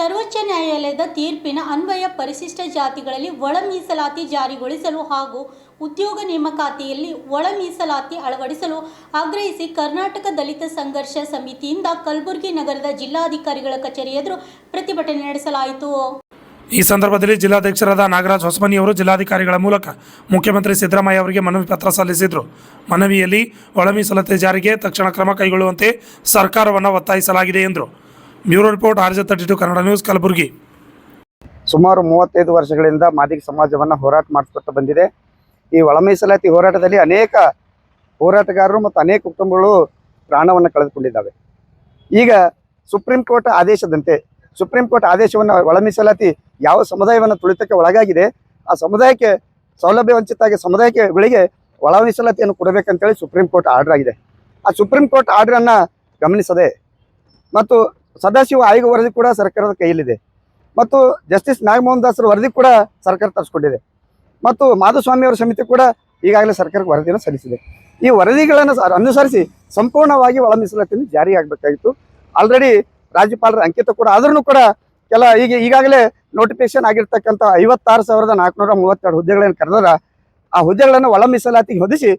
ಸರ್ವೋಚ್ಚ ನ್ಯಾಯಾಲಯದ ತೀರ್ಪಿನ ಅನ್ವಯ ಪರಿಶಿಷ್ಟ ಜಾತಿಗಳಲ್ಲಿ ಒಳ ಮೀಸಲಾತಿ ಜಾರಿಗೊಳಿಸಲು ಹಾಗೂ ಉದ್ಯೋಗ ನೇಮಕಾತಿಯಲ್ಲಿ ಒಳ ಮೀಸಲಾತಿ ಅಳವಡಿಸಲು ಆಗ್ರಹಿಸಿ ಕರ್ನಾಟಕ ದಲಿತ ಸಂಘರ್ಷ ಸಮಿತಿಯಿಂದ ಕಲಬುರಗಿ ನಗರದ ಜಿಲ್ಲಾಧಿಕಾರಿಗಳ ಕಚೇರಿ ಎದುರು ಪ್ರತಿಭಟನೆ ನಡೆಸಲಾಯಿತು. ಈ ಸಂದರ್ಭದಲ್ಲಿ ಜಿಲ್ಲಾಧ್ಯಕ್ಷರಾದ ನಾಗರಾಜ್ ಹೊಸಮನಿ ಅವರು ಜಿಲ್ಲಾಧಿಕಾರಿಗಳ ಮೂಲಕ ಮುಖ್ಯಮಂತ್ರಿ ಸಿದ್ದರಾಮಯ್ಯ ಅವರಿಗೆ ಮನವಿ ಪತ್ರ ಸಲ್ಲಿಸಿದರು. ಮನವಿಯಲ್ಲಿ ಒಳ ಮೀಸಲಾತಿ ಜಾರಿಗೆ ತಕ್ಷಣ ಕ್ರಮ ಕೈಗೊಳ್ಳುವಂತೆ ಸರ್ಕಾರವನ್ನು ಒತ್ತಾಯಿಸಲಾಗಿದೆ ಎಂದರು. Bureau report RJ32 Kannada news, Kalaburagi. ಸುಮಾರು 35 ವರ್ಷಗಳಿಂದ ಮಾದಿಗ ಸಮಾಜವನ್ನು ಹೋರಾಟ ಮಾಡಿಸ್ಕೊತ ಬಂದಿದೆ. ಈ ಒಳ ಮೀಸಲಾತಿ ಹೋರಾಟದಲ್ಲಿ ಅನೇಕ ಹೋರಾಟಗಾರರು ಮತ್ತು ಅನೇಕ ಕುಟುಂಬಗಳು ಪ್ರಾಣವನ್ನು ಕಳೆದುಕೊಂಡಿದ್ದಾವೆ. ಈಗ ಸುಪ್ರೀಂ ಕೋರ್ಟ್ ಆದೇಶದಂತೆ ಸುಪ್ರೀಂ ಕೋರ್ಟ್ ಆದೇಶವನ್ನು ಒಳ ಮೀಸಲಾತಿ ಯಾವ ಸಮುದಾಯವನ್ನು ತುಳಿತಕ್ಕೆ ಒಳಗಾಗಿದೆ ಆ ಸಮುದಾಯಕ್ಕೆ ಸೌಲಭ್ಯ ವಂಚಿತಾಗಿ ಸಮುದಾಯಗಳಿಗೆ ಒಳ ಮೀಸಲಾತಿಯನ್ನು ಕೊಡಬೇಕಂತೇಳಿ ಸುಪ್ರೀಂ ಕೋರ್ಟ್ ಆರ್ಡರ್ ಆಗಿದೆ. ಆ ಸುಪ್ರೀಂ ಕೋರ್ಟ್ ಆರ್ಡರನ್ನು ಗಮನಿಸದೆ ಮತ್ತು ಸದಾಶಿವ ಆಯೋಗ ವರದಿ ಕೂಡ ಸರ್ಕಾರದ ಕೈಯಲ್ಲಿದೆ ಮತ್ತು ಜಸ್ಟಿಸ್ ನಾಗಮೋಹನ್ ದಾಸರ ವರದಿ ಕೂಡ ಸರ್ಕಾರ ತರಿಸ್ಕೊಂಡಿದೆ ಮತ್ತು ಮಾಧುಸ್ವಾಮಿಯವರ ಸಮಿತಿ ಕೂಡ ಈಗಾಗಲೇ ಸರ್ಕಾರಕ್ಕೆ ವರದಿಯನ್ನು ಸಲ್ಲಿಸಿದೆ. ಈ ವರದಿಗಳನ್ನು ಅನುಸರಿಸಿ ಸಂಪೂರ್ಣವಾಗಿ ಒಳ ಮೀಸಲಾತಿಯನ್ನು ಜಾರಿಯಾಗಬೇಕಾಗಿತ್ತು. ಆಲ್ರೆಡಿ ರಾಜ್ಯಪಾಲರ ಅಂಕಿತ ಕೂಡ ಆದ್ರೂ ಕೂಡ ಈಗಾಗಲೇ ನೋಟಿಫಿಕೇಶನ್ ಆಗಿರ್ತಕ್ಕಂಥ 56,432 ಹುದ್ದೆಗಳನ್ನು ಕರೆದಾರ. ಆ ಹುದ್ದೆಗಳನ್ನು ಒಳ ಮೀಸಲಾತಿಗೆ ಹೊದಿಸಿ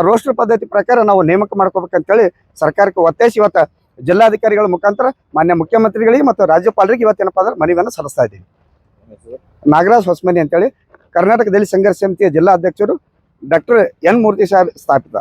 ರೋಸ್ಟರ್ ಪದ್ಧತಿ ಪ್ರಕಾರ ನಾವು ನೇಮಕ ಮಾಡ್ಕೋಬೇಕಂತೇಳಿ ಸರ್ಕಾರಕ್ಕೆ ಒತ್ತಾಯಿಸಿ ಇವತ್ತು ಜಿಲ್ಲಾಧಿಕಾರಿಗಳ ಮುಖಾಂತರ ಮಾನ್ಯ ಮುಖ್ಯಮಂತ್ರಿಗಳಿಗೆ ಮತ್ತು ರಾಜ್ಯಪಾಲರಿಗೆ ಇವತ್ತೇನಪ್ಪ ಅಂದ್ರೆ ಮನವಿಯನ್ನು ಸಲ್ಲಿಸ್ತಾ ಇದ್ದೀವಿ. ನಾಗರಾಜ್ ಹೊಸಮನಿ ಅಂತೇಳಿ ಕರ್ನಾಟಕ ದಲಿತ ಸಂಘರ್ಷ ಸಮಿತಿಯ ಜಿಲ್ಲಾ ಅಧ್ಯಕ್ಷರು ಡಾಕ್ಟರ್ ಎನ್ ಮೂರ್ತಿ ಸಾಹೇಬ್ ಸ್ಥಾಪಿತ.